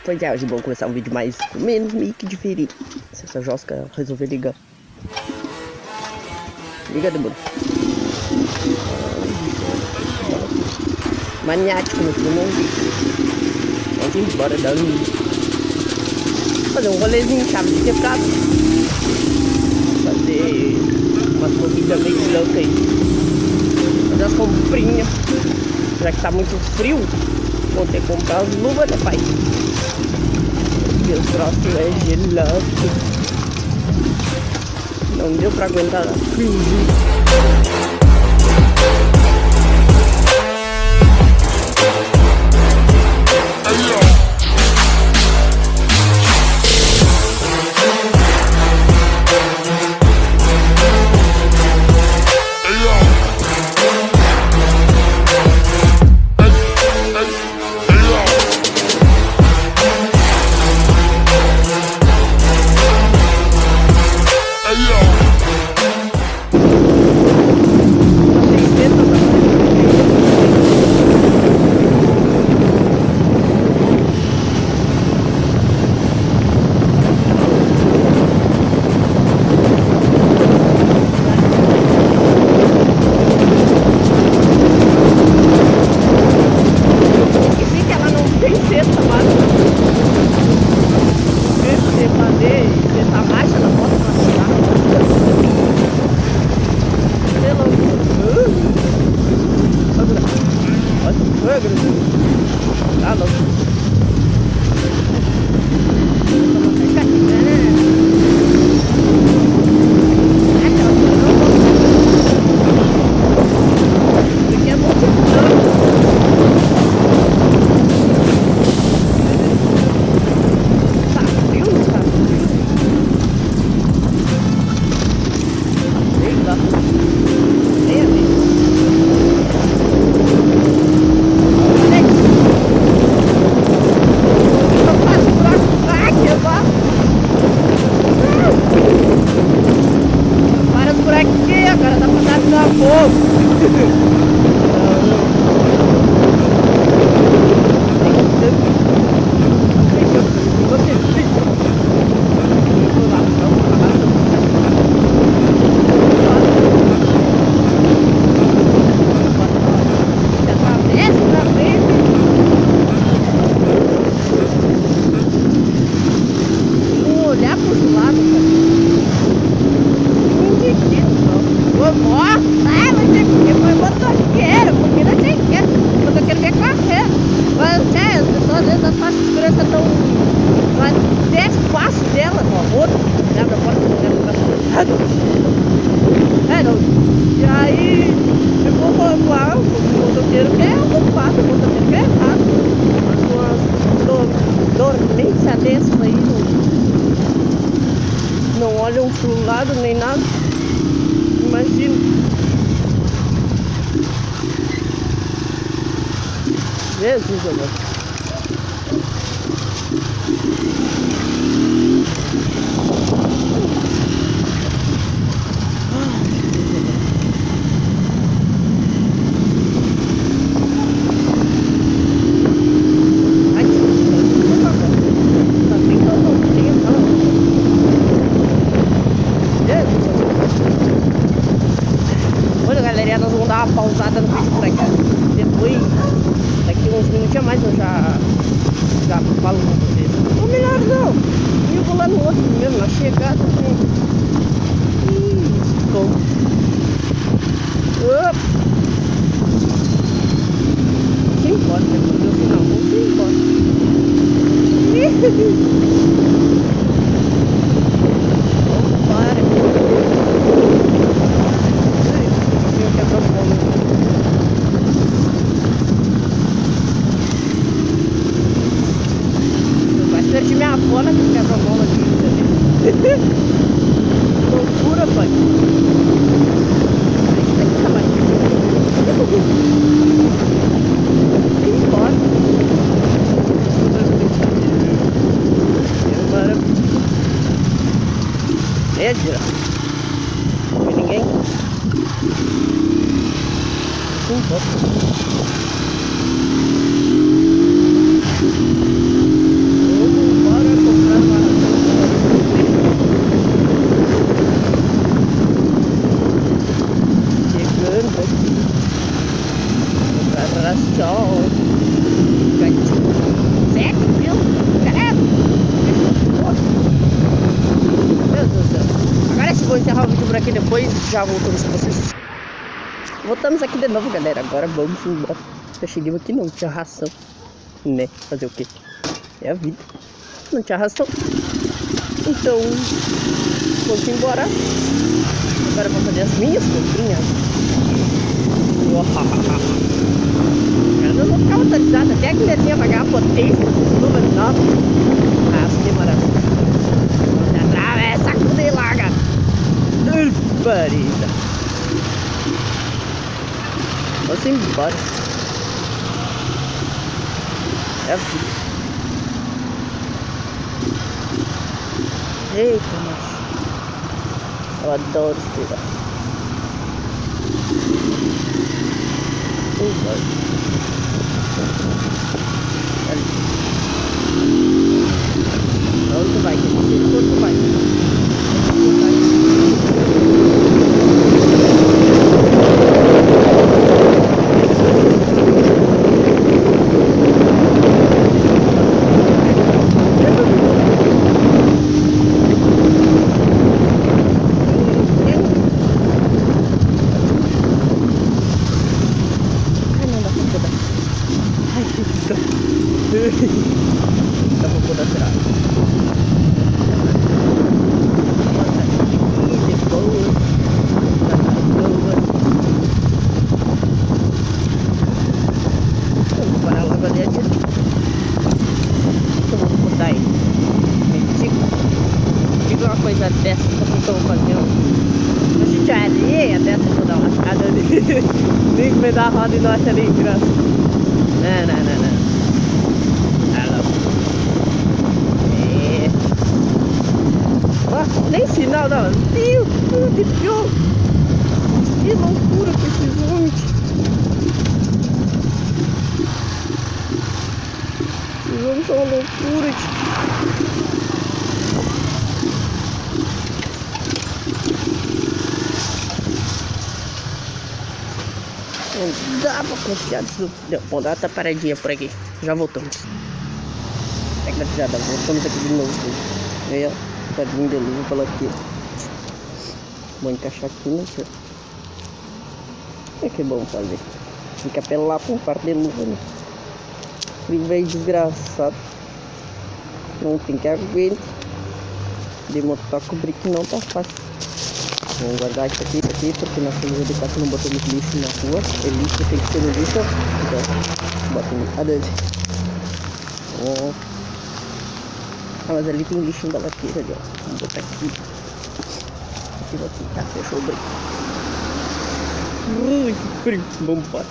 Pois é, hoje vamos começar um vídeo mais menos meio que diferente. Se essa Josca resolver ligar. Liga, demônio. Maniático no filme. Vamos embora dali. Fazer um rolezinho, chave de quebrado. Fazer uma comida meio louca aí. Fazer as comprinhas. Já que tá muito frio, vou ter que comprar as luvas, né, pai? Porque o troço é gelado. Não deu pra aguentar friozinho. Ah, não. E aí ficou lá, o motoqueiro que é ocupado, o motoqueiro que é errado. As suas dormência dessas aí, não olham pro lado nem nada. Imagina. Jesus, amor. Nós vamos dar uma pausada no vídeo por aqui. Depois, daqui uns minutinhos mais, eu já falo com vocês. Ou melhor não, eu vou lá no outro mesmo, na chegada. Isso. Se importa, no final, vamos se importa. Perdi minha bola que quebra a bola aqui. Loucura, pai. Isso daqui tá mais. Tem embora. Agora. É, gira. Não tem ninguém. Não importa. Já voltamos com vocês. Voltamos aqui de novo, galera. Agora vamos embora. Já chegamos aqui, não tinha ração, né? Fazer o quê? É a vida. Não tinha ração. Então, vamos embora. Agora vou fazer as minhas comprinhas. Eu não vou ficar autorizado até a guilherzinha pagar a potência dos números novos. Ah, que maravilha. Atravessa a cudelaga. Parida. Vamos embora. É a vida. Eita, nossa. Eu adoro esperar. Onde vai? Onde vai? Não vou poder tirar. Vamos parar logo ali adiante. Eu vou botar aí. Diga uma coisa dessa que eu estou fazendo. A gente areia dessa que eu dar uma lascada ali. Nem que me dá a roda e não acha nem graça. Não. Nem sinal, não. Meu Deus de Deus. Que loucura com esses homens. Esses homens são uma loucura. Não dá pra confiar. Vou dar outra paradinha por aqui. Já voltamos. Pega a tirada, voltamos aqui de novo. Aí, ó. Tá vindo de luz pela aqui. Vou encaixar aqui, né? É que bom fazer. Tem que apelar pra um par de luva, né? Ele veio desgraçado. Não tem que aguentar. De montar cobrir que não tá fácil. Vamos guardar isso aqui, porque na família de casa não botamos lixo na rua. E lixo tem que ser no lixo. Então, bota no adulto. Ah, mas ali tem lixo da lateira ali, ó. Vamos botar aqui. Aqui vai ficar, fechou o brinco. Ui, que frio. Vamos embora.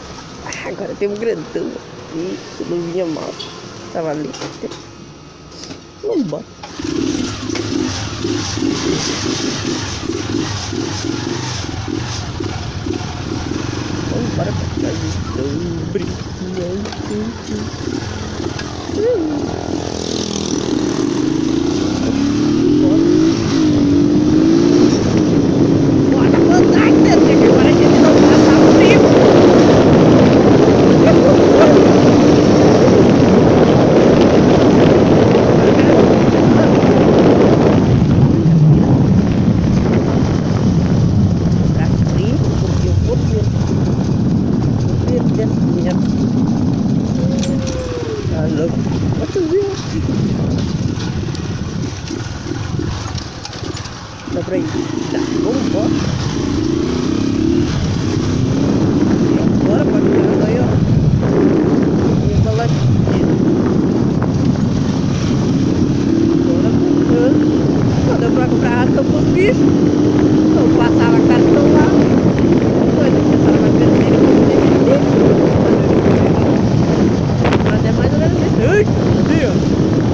Ah, agora tem um grandão. Isso, não vinha mal. Tava ali. Vamos embora. Vamos embora pra casa do brinco. Dá pra ir. Dá. Vamos embora. Bora pra casa aí, ó. Vamos falar aqui. Bora comprando. Não deu pra comprar ração pros bichos. Então passava cartão lá. Coisa que passava na vermelha como DVD. Mas é mais ou menos isso. Ai, Deus.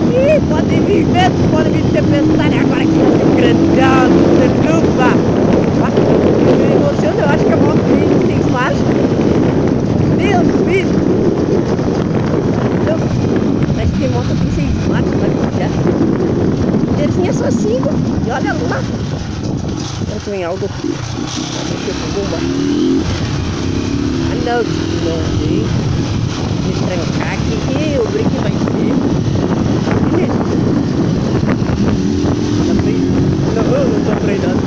Ih, pode vir vento, pode vir tempestade. Agora aqui é grandão, não se preocupa. Eu me emociono, eu acho que a moto tem 6 marchas. Deus, filho. Mas que moto tem 6 marchas, vai puxar. Tercinha só 5. E olha lá. Agora que vem algo. Deixa eu bombar. Ah, não, não. Deixa eu trancar aqui. O brinco vai ser. Não tô treinando.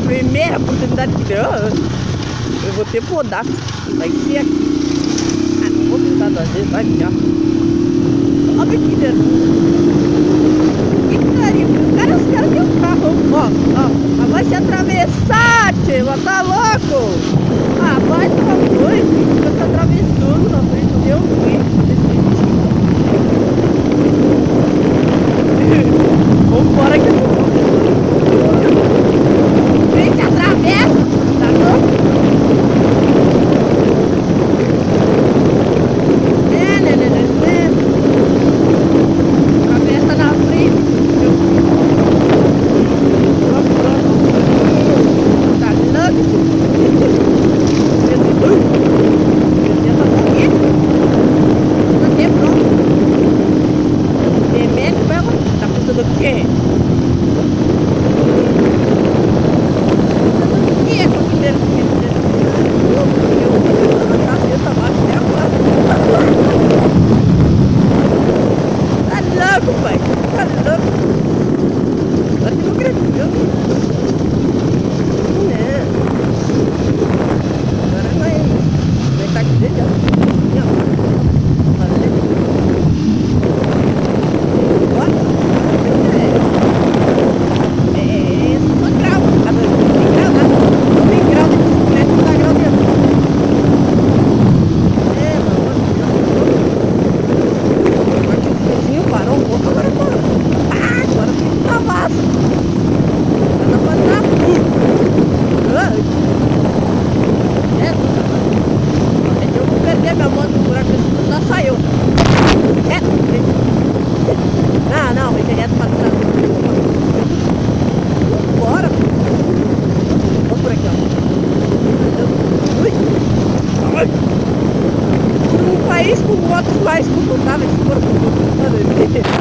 primeira oportunidade que deu, eu vou ter que podar. Vai ser aqui. Ah, não vou tentar duas vezes, vai ficar. Olha que delícia. Que carinho. Os caras têm um carro. Ó. Vai se atravessar, tio. Tá louco? Ah, vai tomar doido. Fica se atravessando na frente do meu vambora que eu vou. Vem, se atravessa. Tá louco? Atravessa na frente. Tá louco?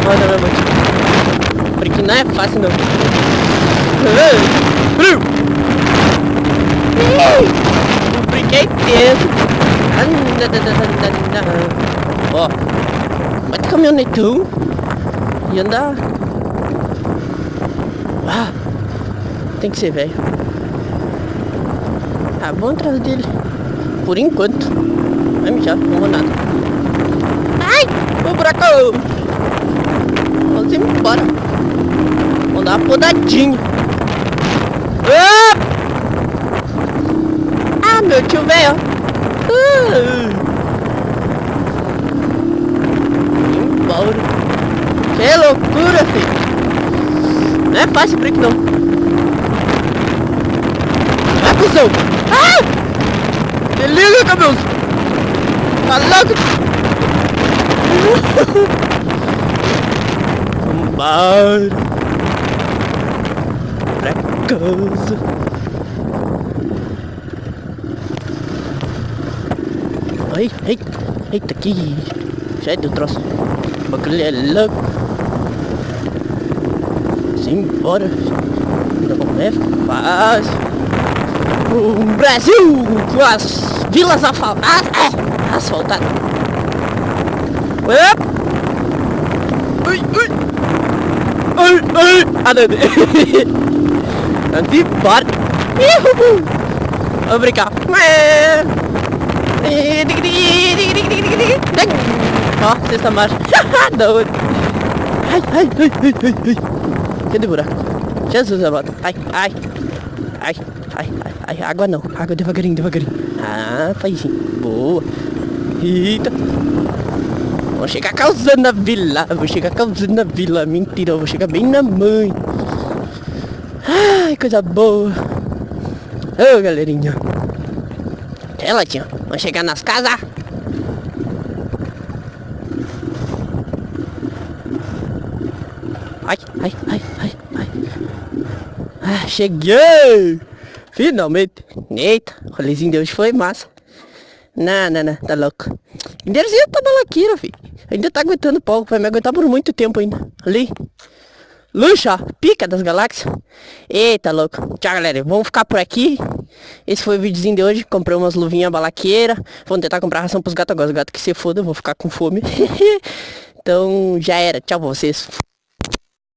Olha, meu amor. Porque não é fácil, não. Brinquei tenso. Ó. Vai de caminhonetão. E andar. Ah. Tem que ser velho. Tá bom atrás dele. Por enquanto. Vai mijar, não vou nada. Ai! O buracão! Vamos embora. Vamos dar uma podadinha. Ah, meu tio velho. Embora. Que loucura, filho. Não é fácil break, não. Vai, cuzão. Ah! Se liga, cabelo. Tá louco? Vambora pra casa. Ai, ai, eita aqui. Sai do troço. O bagulho é louco. Simbora. Não é fácil. O Brasil com as vilas asfaltadas. Ui, ui. Ai, ai. Ah, não. Vamos embora. Vamos brincar. Ó, sexta marcha. Da hora. Ai, ai, ai, ai, ai, ai. Cadê o buraco? Jesus amado. Ai, ai. Ai, ai, ai, ai. Água não. Água devagarinho, devagarinho. Ah, paizinho. Boa. Eita. Vou chegar causando na vila. Vou chegar causando na vila. Mentira, eu vou chegar bem na mãe. Ai, coisa boa. Ô, galerinha. É, Latinha. Vamos chegar nas casas. Ai, ai, ai, ai, ai. Ah, cheguei. Finalmente. Eita, o rolezinho de hoje foi massa. Não, tá louco. Aindazinho tá balaqueira, filho. Ainda tá aguentando pau, vai me aguentar por muito tempo ainda. Ali. Luxa, pica das galáxias. Eita, louco. Tchau, galera. Vamos ficar por aqui. Esse foi o videozinho de hoje. Comprei umas luvinhas balaqueira. Vamos tentar comprar ração pros gatos agora. Os gatos que se fodam, vou ficar com fome. Então, já era. Tchau pra vocês.